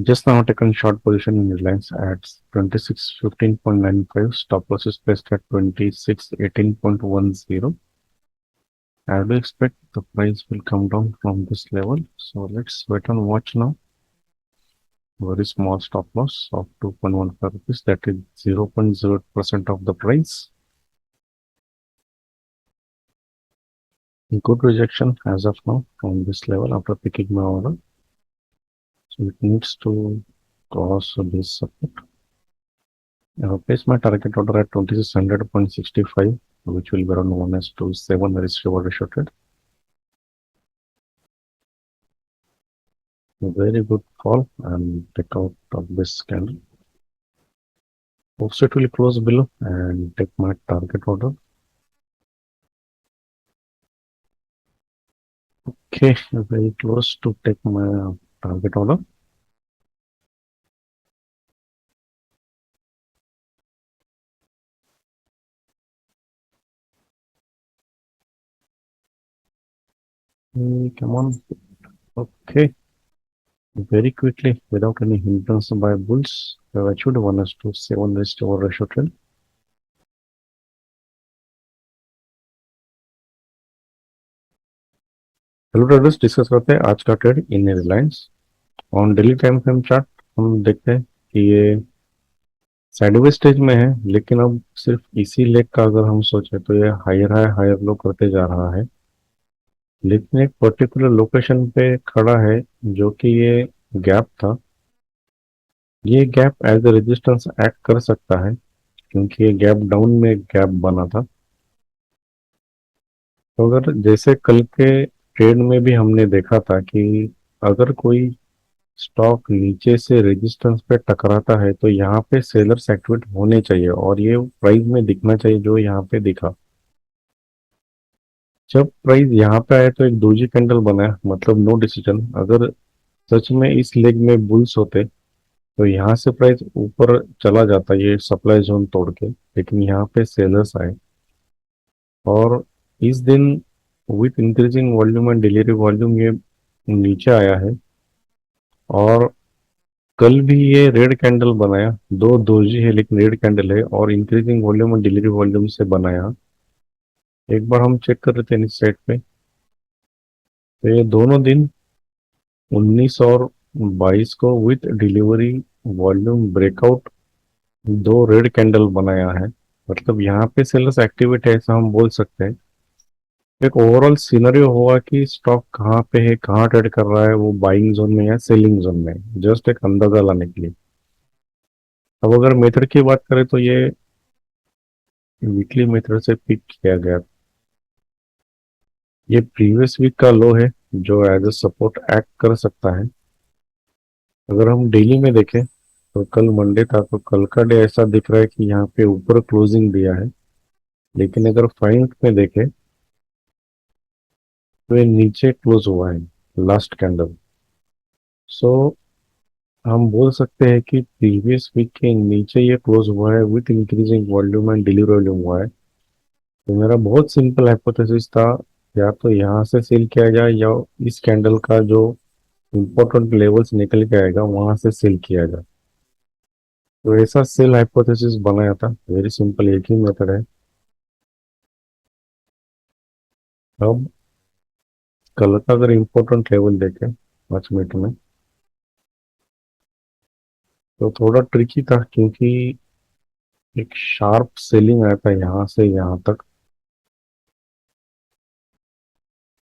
Just now taken short position in Reliance at 2615.95. Stop loss is placed at 2618.10. I do expect the price will come down from this level. So let's wait and watch now. Very small stop loss of 2.15 rupees. That is 0.0% of the price. Good rejection as of now from this level after picking my order. So it needs to cross this support. I'll place my target order at 2600.65, which will be around 1:7 risk reward ratio trade. A very good fall and take out of this candle. Also, it will close below and take my target order. Okay, very close to take my target order. Come on. Okay. Very quickly, without any hindrance by bulls, we have achieved 1:7 risk reward ratio trade. Hello traders, discuss करते हैं आज का trade in Reliance. On daily time frame chart हम देखते हैं कि ये sideways stage में है, लेकिन अब सिर्फ इसी लेग का अगर हम सोचे तो ये हायर हाई हायर लो करते जा रहा है, लेकिन एक पर्टिकुलर लोकेशन पे खड़ा है जो कि ये गैप था। ये gap as a resistance act कर सकता है क्योंकि ये गैप डाउन में गैप बना था। तो अगर जैसे कल के ट्रेड में भी हमने देखा था कि अगर कोई स्टॉक नीचे से रेजिस्टेंस पे टकराता है तो यहाँ पे सेलर्स एक्टिवेट होने चाहिए और ये प्राइस में दिखना चाहिए जो यहाँ पे दिखा। जब प्राइस यहाँ पे आया तो एक दोजी कैंडल बना है, मतलब नो डिसीजन। अगर सच में इस लेग में बुल्स होते तो यहाँ से प्राइस ऊपर चला जाता ये सप्लाई जोन तोड़ के, लेकिन यहाँ पे सेलर्स आए और इस दिन with increasing volume and delivery volume ये नीचे आया है। और कल भी ये रेड कैंडल बनाया, दो दोजी है लेकिन रेड कैंडल है और इंक्रीजिंग वॉल्यूम और डिलीवरी वॉल्यूम से बनाया। एक बार हम चेक कर रहे थे इस साइड पे, तो ये दोनों दिन 19 और 22 को विथ डिलीवरी वॉल्यूम ब्रेकआउट दो रेड कैंडल बनाया है। मतलब यहाँ पे सेलर्स एक्टिवेट है ऐसा हम बोल सकते हैं। एक ओवरऑल सिनेरियो होगा कि स्टॉक कहाँ पे है, कहाँ ट्रेड कर रहा है, वो बाइंग जोन में या सेलिंग जोन में, जस्ट एक अंदाजा लाने के लिए। अब अगर मेथड की बात करें तो ये वीकली मेथड से पिक किया गया। ये प्रीवियस वीक का लो है जो एज ए सपोर्ट एक्ट कर सकता है। अगर हम डेली में देखें तो कल मंडे था, तो कल का डे ऐसा दिख रहा है कि यहाँ पे ऊपर क्लोजिंग दिया है, लेकिन अगर फाइन में देखें तो ये नीचे क्लोज हुआ है लास्ट कैंडल। सो हम बोल सकते हैं कि प्रीवियस वीक के नीचे ये क्लोज हुआ है with increasing volume and delivery volume हुआ है। तो मेरा बहुत सिंपल हाइपोथेसिस था, या तो यहाँ से सेल किया जाए या इस कैंडल का जो इम्पोर्टेंट लेवल्स निकल के आएगा वहां से सेल किया जाए। तो ऐसा सेल हाइपोथेसिस बनाया था, वेरी सिंपल एक ही मेथड है। अब कल का अगर इम्पोर्टेंट लेवल देखें 5 मिनट में, तो थोड़ा ट्रिकी था क्योंकि एक शार्प सेलिंग आया था यहाँ से यहाँ तक।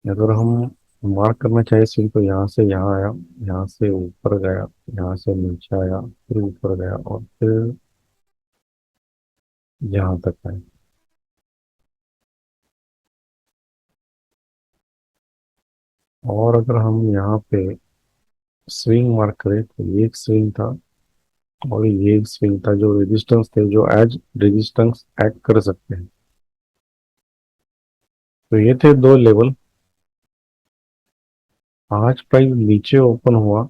अगर हम मार्क करना चाहे सेल तो यहाँ से यहाँ आया, यहाँ से ऊपर गया, यहाँ से नीचे आया, फिर ऊपर गया और फिर यहाँ तक आया। और अगर हम यहाँ पे स्विंग मार्क करें तो ये एक स्विंग था और ये एक स्विंग था जो रेजिस्टेंस थे, जो एज रेजिस्टेंस एक्ट कर सकते हैं। तो ये थे दो लेवल। आज प्राइस नीचे ओपन हुआ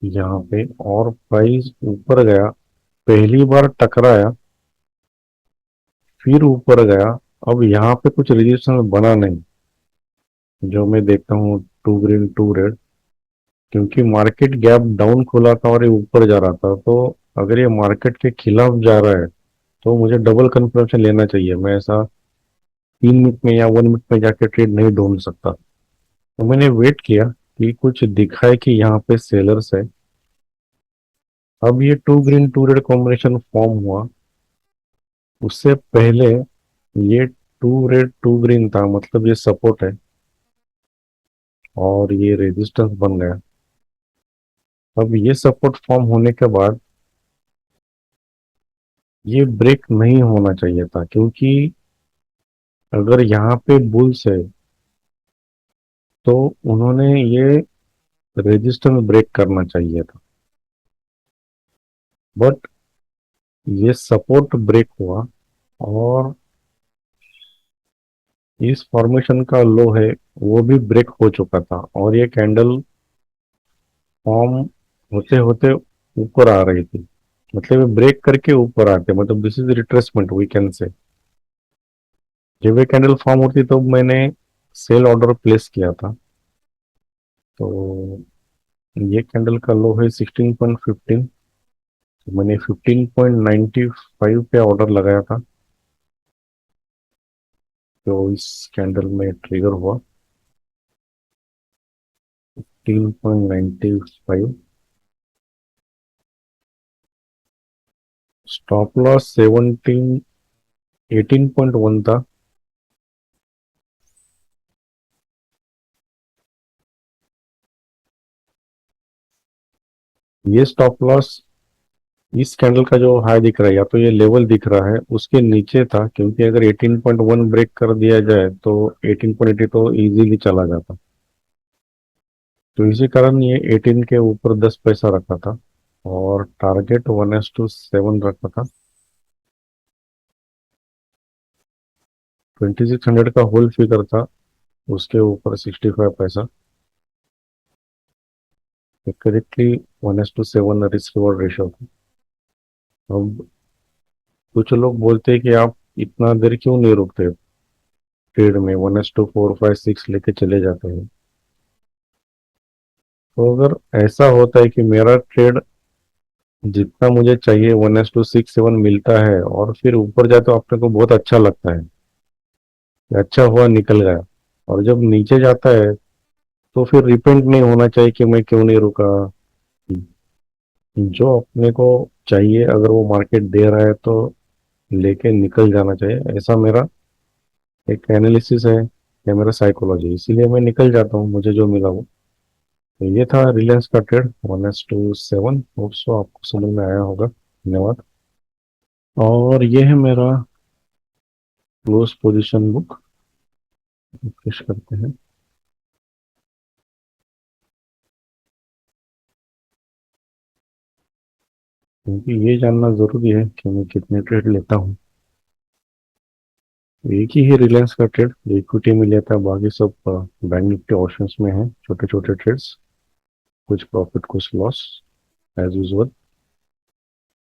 यहाँ पे और प्राइस ऊपर गया, पहली बार टकराया, फिर ऊपर गया। अब यहाँ पे कुछ रेजिस्टेंस बना नहीं, जो मैं देखता हूँ, टू ग्रीन टू रेड, क्योंकि मार्केट गैप डाउन खुला था और ये ऊपर जा रहा था। तो अगर ये मार्केट के खिलाफ जा रहा है तो मुझे डबल कंफर्मेशन लेना चाहिए। मैं ऐसा 3 मिनट में या 1 मिनट में जाके ट्रेड नहीं ढूंढ सकता। तो मैंने वेट किया कि कुछ दिखाए कि यहाँ पे सेलर्स है। अब ये two green two red combination form हुआ, उससे पहले ये टू रेड टू ग्रीन था, मतलब ये सपोर्ट है और ये रेजिस्टेंस बन गया। अब ये सपोर्ट फॉर्म होने के बाद ये ब्रेक नहीं होना चाहिए था, क्योंकि अगर यहाँ पे बुल्स है तो उन्होंने ये रेजिस्टेंस ब्रेक करना चाहिए था। बट ये सपोर्ट ब्रेक हुआ और इस फॉर्मेशन का लो है वो भी ब्रेक हो चुका था, और ये कैंडल फॉर्म होते होते ऊपर आ रही थी। मतलब ये ब्रेक करके ऊपर आते, मतलब this is retracement we can say. जब ये कैंडल फॉर्म होती तो मैंने सेल ऑर्डर प्लेस किया था। तो ये कैंडल का लो है 16.15, तो मैंने 15.95 पे ऑर्डर लगाया था, जो इस कैंडल में ट्रिगर हुआ 15.95। स्टॉप लॉस 18.1 था। ये स्टॉप लॉस इस कैंडल का जो हाई दिख रहा है, या तो ये लेवल दिख रहा है, उसके नीचे था, क्योंकि अगर 18.1 ब्रेक कर दिया जाए तो 18.80 तो इजीली चला जाता। तो इसी कारण ये 18 के ऊपर 10 पैसा रखा था और टारगेट 1:7 रखा था। 2600 का होल फिगर था, उसके ऊपर 65 पैसा, करेक्टली 1:7 रिस्क रिवॉर्ड रेशो था। अब कुछ लोग बोलते हैं कि आप इतना देर क्यों नहीं रुकते ट्रेड में, 1:4 5 6 लेके चले जाते हैं। तो अगर ऐसा होता है कि मेरा ट्रेड जितना मुझे चाहिए 1:6 7 मिलता है और फिर ऊपर जाए तो अपने को बहुत अच्छा लगता है कि अच्छा हुआ निकल गया, और जब नीचे जाता है तो फिर रिपेंट नहीं होना चाहिए कि मैं क्यों नहीं रुका। जो अपने को चाहिए अगर वो मार्केट दे रहा है तो लेके निकल जाना चाहिए, ऐसा मेरा एक एनालिसिस है या मेरा साइकोलॉजी। इसीलिए मैं निकल जाता हूँ, मुझे जो मिला वो। तो ये था रिलायंस का ट्रेड 1:7। होप सो आपको समझ में आया होगा। धन्यवाद। और ये है मेरा क्लोज पोजीशन बुक, फिश करते हैं, क्योंकि ये जानना जरूरी है कि मैं कितने ट्रेड लेता हूँ। एक ही है रिलायंस का ट्रेड इक्विटी में लेता है, बाकी सब बैंक निफ्टी ऑप्शंस में है, छोटे छोटे ट्रेड्स, कुछ प्रॉफिट कुछ लॉस, एज यूजुअल।